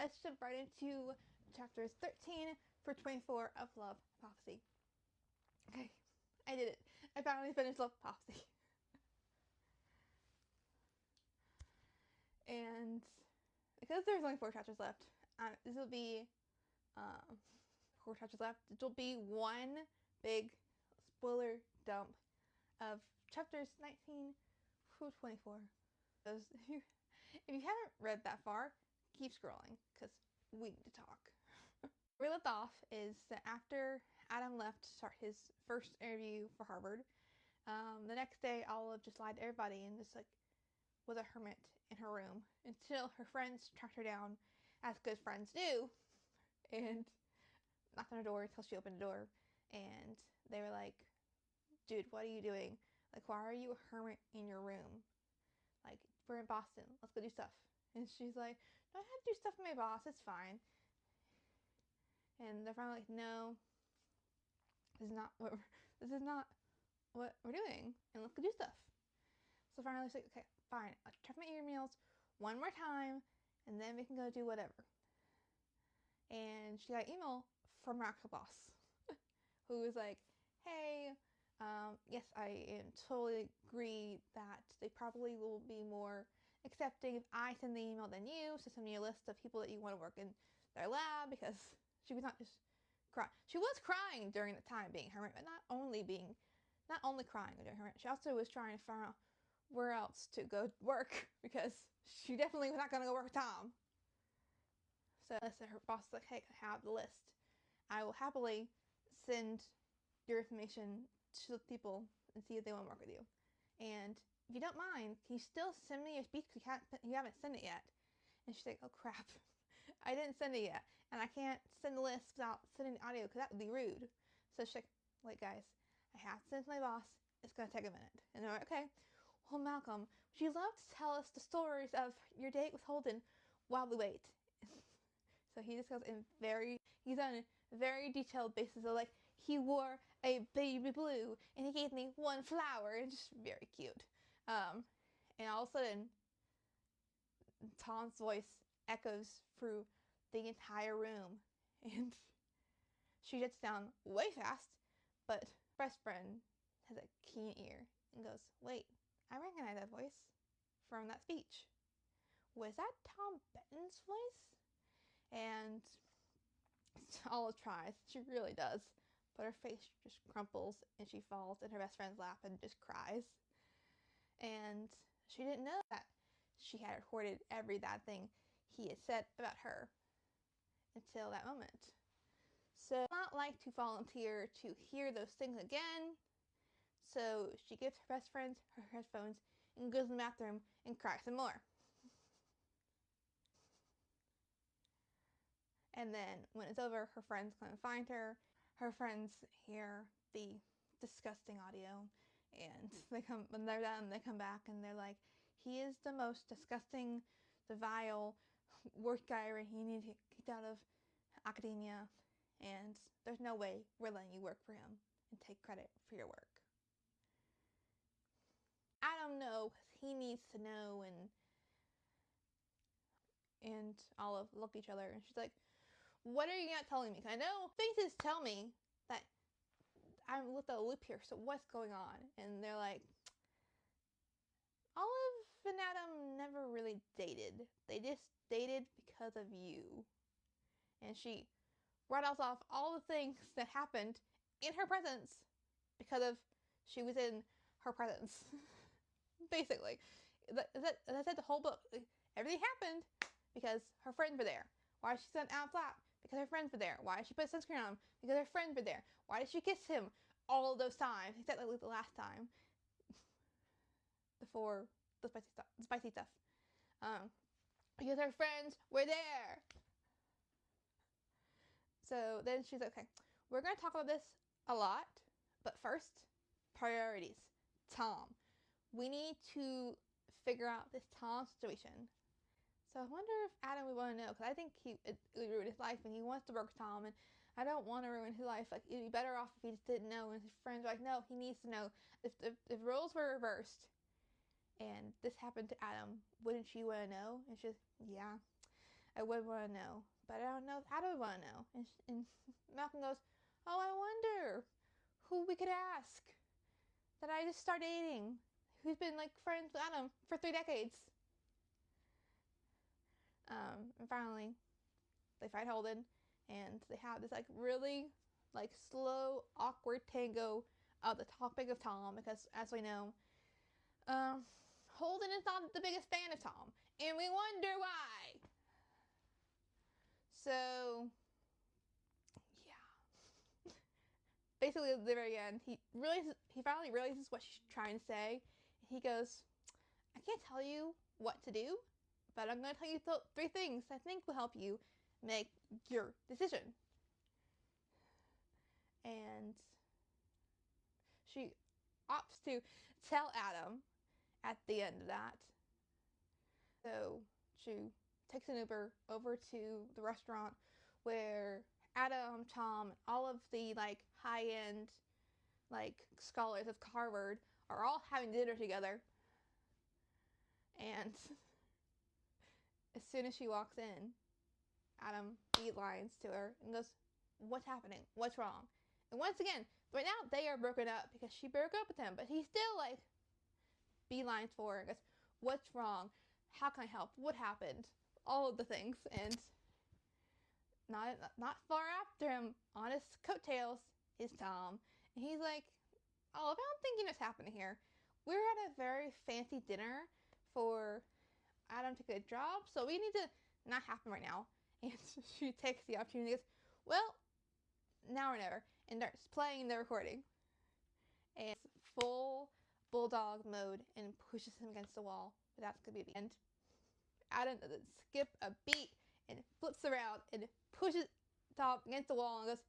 let's jump right into chapters 13 through 24 of Love Prophecy. Okay, I did it. I finally finished Love Prophecy. And because there's only 4 chapters left, this will be 4 chapters left. It will be one big spoiler dump of chapters 19 through 24. Those, if you haven't read that far, keep scrolling because we need to talk. Where we left off is that after Adam left to start his first interview for Harvard, the next day Olive just lied to everybody and just was a hermit in her room until her friends tracked her down, as good friends do, and knocked on her door until she opened the door, and they were like, "Dude, what are you doing? Why are you a hermit in your room? We're in Boston. Let's go do stuff." And she's like, "No, I have to do stuff with my boss. It's fine." And they're finally like, "No, this is not what we're doing, and let's go do stuff." So finally she's like, "Okay, fine. I'll check my emails one more time, and then we can go do whatever." And she got an email from her actual boss, who was like, "Hey, yes, I am totally agree that they probably will be more accepting if I send the email than you. So send me a list of people that you want to work in their lab," because she was not just crying. She was crying during the time being hermit, but not only crying during hermit. She also was trying to find out where else to go work because she definitely was not going to go work with Tom. So her boss was like, "Hey, I have the list. I will happily send your information to the people and see if they want to work with you. And if you don't mind, can you still send me your speech because you haven't sent it yet?" And she's like, "Oh crap, I didn't send it yet. And I can't send the list without sending the audio because that would be rude." So she's like, "Wait guys, I have to send to my boss. It's going to take a minute." And they're like, "Okay, well Malcolm, would you love to tell us the stories of your date with Holden while we wait?" So he just goes he's on a very detailed basis of he wore a baby blue and he gave me one flower, and just very cute. And all of a sudden, Tom's voice echoes through the entire room, and she shuts down way fast, but best friend has a keen ear and goes, "Wait, I recognize that voice from that speech. Was that Tom Benton's voice?" And Olive tries, she really does, but her face just crumples and she falls in her best friend's lap and just cries. And she didn't know that she had recorded every bad thing he had said about her until that moment. So she would not like to volunteer to hear those things again, so she gives her best friend her headphones and goes in the bathroom and cries some more. And then when it's over, her friends come and find her. Her friends hear the disgusting audio, and when they're done, they come back and they're like, "He is the most disgusting, the vile work guy, and he needs to get kicked out of academia, and there's no way we're letting you work for him and take credit for your work." Adam knows he needs to know, and Olive look at each other and she's like, "What are you not telling me? 'Cause I know faces tell me that I'm with the loop here, so what's going on?" And they're like, "Olive and Adam never really dated. They just dated because of you." And she rattles off all the things that happened in her presence because of she was in her presence. Basically. As I said, the whole book, everything happened because her friends were there. Why did she send Adam flap? Because her friends were there. Why did she put sunscreen on him? Because her friends were there. Why did she kiss him all of those times, except the last time before the spicy stuff? Because her friends were there. So then she's like, "Okay, we're going to talk about this a lot, but first, priorities. Tom. We need to figure out this Tom situation." So I wonder if Adam would want to know, because I think it would ruin his life, and he wants to work with Tom, and I don't want to ruin his life. It'd be better off if he just didn't know, and his friends were like, "No, he needs to know." If roles were reversed, and this happened to Adam, wouldn't she want to know? And she's, "Yeah, I would want to know, but I don't know if Adam would want to know. And Malcolm goes, oh, I wonder who we could ask that I just started dating, who's been like friends with Adam for 3 decades. And finally, they find Holden, and they have this like really like slow, awkward tango of the topic of Tom, because as we know, Holden is not the biggest fan of Tom, and we wonder why. So, yeah. Basically, at the very end, he finally realizes what she's trying to say. He goes, I can't tell you what to do, but I'm going to tell you 3 things I think will help you make your decision. And she opts to tell Adam at the end of that. So she takes an Uber over to the restaurant where Adam, Tom, all of the like high-end like scholars of Harvard are all having dinner together. And as soon as she walks in, Adam beelines to her and goes, what's happening? What's wrong? And once again, right now they are broken up because she broke up with him, but he's still like beelines for her and goes, what's wrong? How can I help? What happened? All of the things. And not far after him, on his coattails, is Tom. And he's like, oh, if I'm thinking what's happening here, we're at a very fancy dinner for Adam to get a job, so we need to not happen right now. And she takes the opportunity and goes, well, now or never, and starts playing the recording. And it's full bulldog mode and pushes him against the wall. But that's going to be the end. Adam doesn't skip a beat and flips around and pushes Tom against the wall and goes,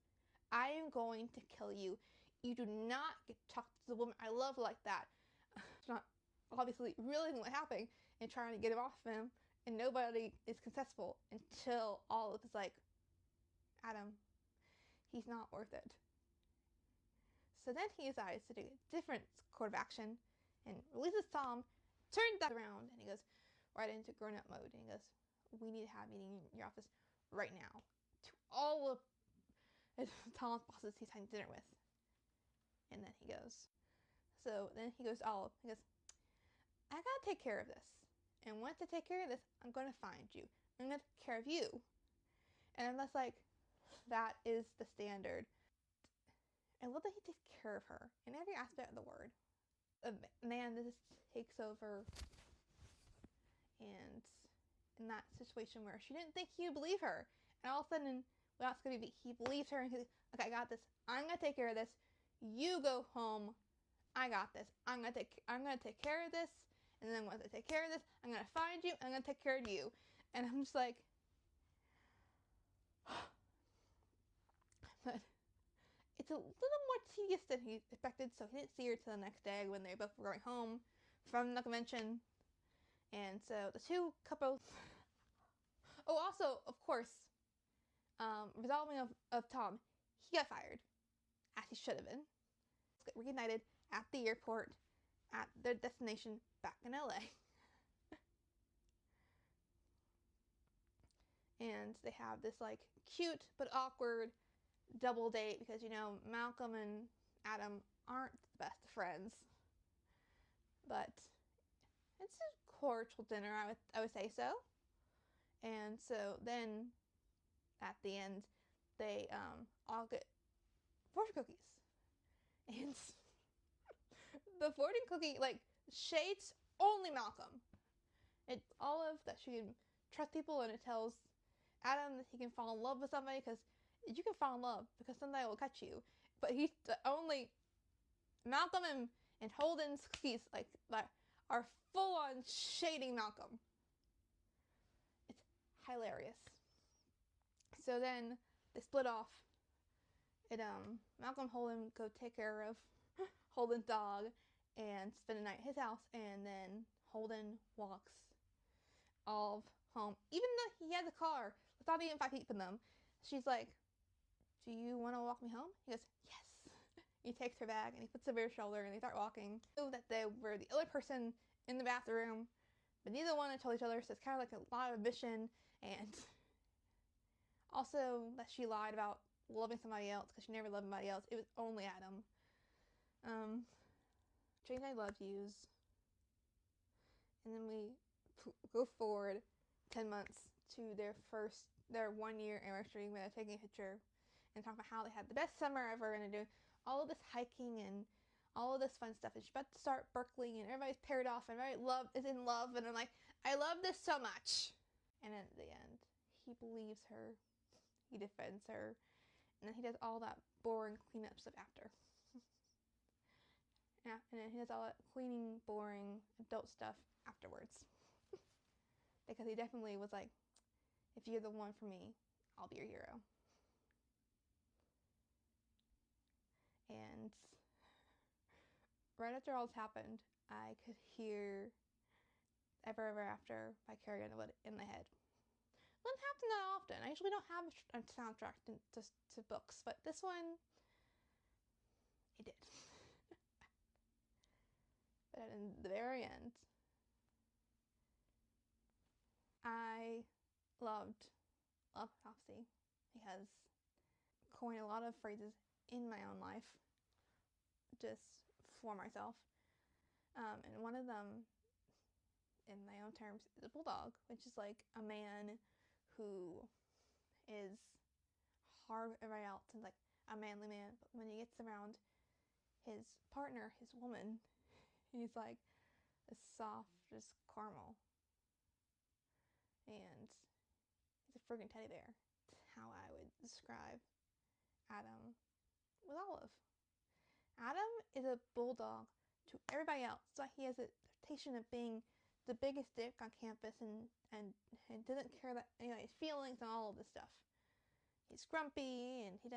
I am going to kill you. You do not get to talk to the woman I love like that. It's not obviously realizing what happened and trying to get him off of him, and nobody is successful until all of it's like, Adam, he's not worth it. So then he decides to do a different course of action and releases Tom, turns that around, and he goes right into grown-up mode, and he goes, we need to have a meeting in your office right now. To all of Tom's bosses he's having dinner with. And then he goes, to Olive, he goes, I gotta take care of this. And once I take care of this, I'm gonna find you. I'm gonna take care of you. And that's like, that is the standard. I love that he takes care of her in every aspect of the word. A man that just takes over, and in that situation where she didn't think he would believe her, and all of a sudden, without Scooby, he believes her and he's like, okay, I got this. I'm gonna take care of this. You go home. I got this. I'm gonna take care of this. And then once I take care of this, I'm gonna find you. I'm gonna take care of you. And I'm just like, but it's a little more tedious than he expected. So he didn't see her till the next day when they both were going home from the convention. And so the two couples. Oh, also, of course, resolving of Tom, he got fired, as he should have been. Reunited at the airport at their destination back in LA. And they have this like cute but awkward double date because, you know, Malcolm and Adam aren't the best of friends. But it's a cordial dinner, I would say so. And so then at the end, they all get fortune cookies. And the fortune cookie, like, shades only Malcolm. It's Olive that she can trust people, and it tells Adam that he can fall in love with somebody because you can fall in love because somebody will catch you. But he's the only Malcolm and Holden's cookies like are full on shading Malcolm. It's hilarious. So then they split off. And Malcolm and Holden go take care of Holden's dog and spend the night at his house, and then Holden walks Olive home, even though he has a car without even 5 feet from them. She's like, do you want to walk me home? He goes, yes. He takes her bag and he puts it over her shoulder, and they start walking. Know that they were the other person in the bathroom, but neither one had told each other, so it's kind of like a lot of admission. And Also, that she lied about loving somebody else because she never loved anybody else. It was only Adam. Change I love yous. And then we go forward 10 months to their 1 year anniversary where they're taking a picture and talking about how they had the best summer ever and they're doing all of this hiking and all of this fun stuff. And she's about to start Berkeley and everybody's paired off and everybody is in love. And I'm like, I love this so much. And at the end, he believes her. He defends her. And then he does all that boring cleanup stuff after. Yeah, and then he does all that cleaning, boring, adult stuff afterwards. Because he definitely was like, if you're the one for me, I'll be your hero. And right after all this happened, I could hear Ever Ever After by Carrie Underwood in my head. It doesn't happen that often. I usually don't have a soundtrack to books, but this one, it did. But in the very end, I loved Love Prophecy because I coined a lot of phrases in my own life just for myself. And one of them, in my own terms, is a bulldog, which is like a man who is hard with everybody else and like a manly man, but when he gets around his partner, his woman, he's like as soft as caramel. And he's a friggin' teddy bear. That's how I would describe Adam with Olive. Adam is a bulldog to everybody else. So he has a reputation of being the biggest dick on campus and doesn't care that his feelings and all of this stuff. He's grumpy and he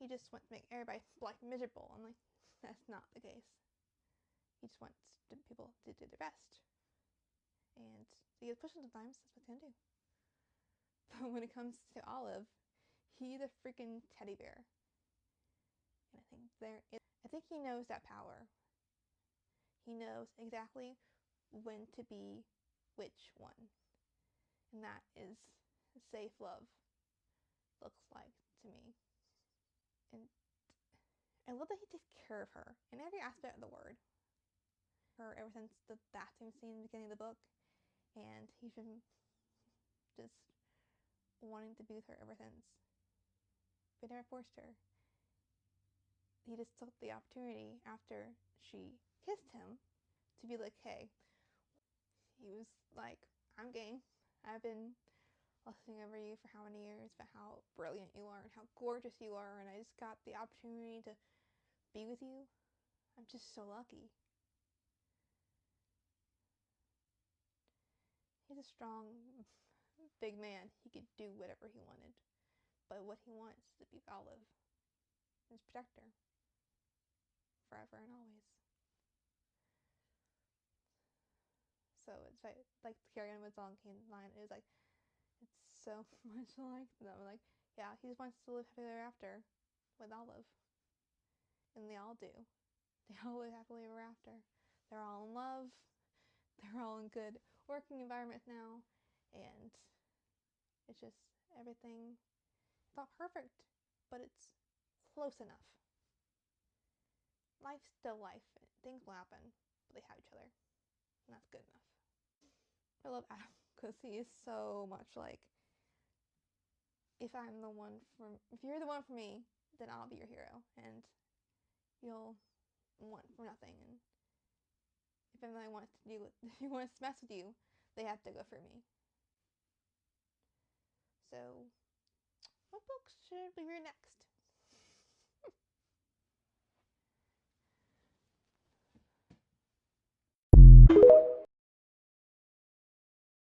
just wants to make everybody like miserable. I'm like, that's not the case. He just wants people to do their best. And he gets pushed sometimes, that's what he's gonna do. But when it comes to Olive, he's a freaking teddy bear. And I think he knows that power. He knows exactly when to be which one. And that is safe love looks like to me. And I love that he takes care of her in every aspect of the word. Her ever since the bathroom scene in the beginning of the book. And he's been just wanting to be with her ever since. But never forced her. He just took the opportunity after she kissed him to be like, hey. He was like, I'm game. I've been listening over you for how many years, but how brilliant you are and how gorgeous you are, and I just got the opportunity to be with you. I'm just so lucky. He's a strong, big man. He could do whatever he wanted. But what he wants is to be Olive, his protector, forever and always. So it's like the Carrie Underwood song came to mind. It was like, it's so much like them. Like, yeah, he just wants to live happily ever after with Olive. And they all do. They all live happily ever after. They're all in love. They're all in good working environments now. And it's just everything. It's not perfect, but it's close enough. Life's still life. Things will happen, but they have each other. And that's good enough. I love Adam because he is so much like, if you're the one for me, then I'll be your hero. And you'll want for nothing. And if anybody wants to mess with you, they have to go through me. So, what books should we read next?